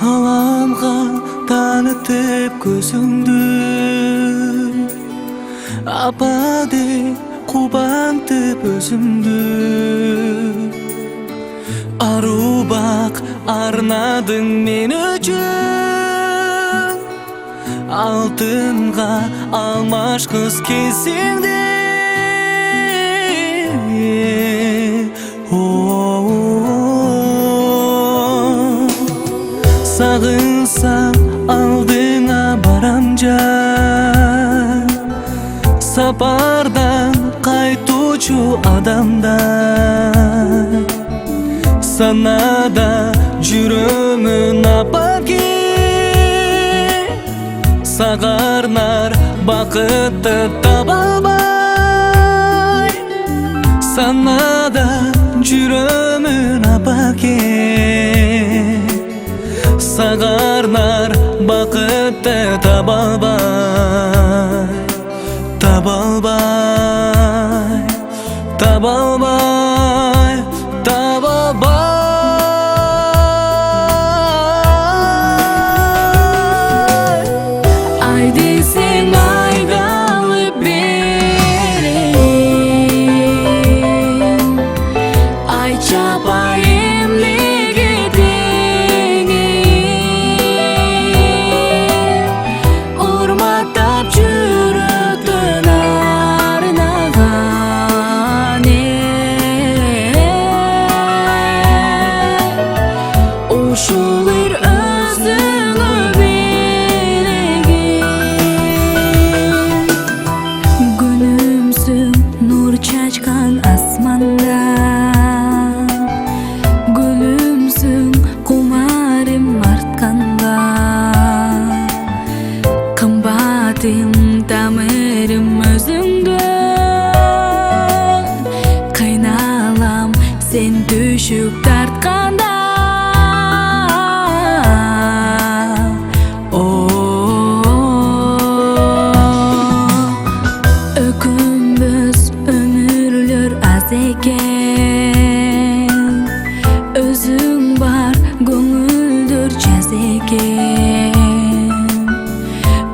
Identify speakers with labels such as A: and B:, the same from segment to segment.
A: Alamga tanıtıp gözüңdü, apade kubantып özümdü. Arу bak arnadың men üçün, алтынға алмаш қыз кезіңде. Сағынсам алдыңа барам жан, сапардан қайтучу адамдар. Санада жүрөмүн апап кел, сагарнар бакытты таба албай. Санада жүрөмүн апап кел, сагарнар бакытты таба албай. Таба албай, таба албай, таба албай.
B: Айди сен айдалып берейин, ай чапайым эмнеге теңейин, урматтап жүрөктөн арнаган ушул ыр өзүңө белегин. Күнүмсүң нур чачкан асманда, гүлүмсүң кумарым артканда, кымбатым тамырым өзүңдө, кыйналам сен түшүк тартканда. Өкүнбөс өмүрлөр аз экен, өзүң бар көңүлдөр жаз экен.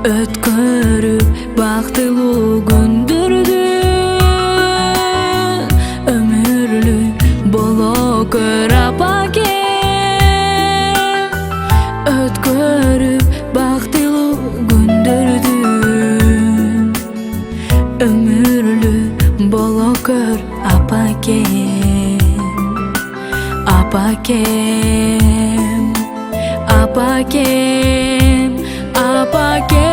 B: Өткөрүп бактылуу күндөрдү, өмүрлүк боло көр апа кел. Өткөрүп бактылуу күндөрдү, өмүрлүк боло көр апакем, апакем, апакем, апакем.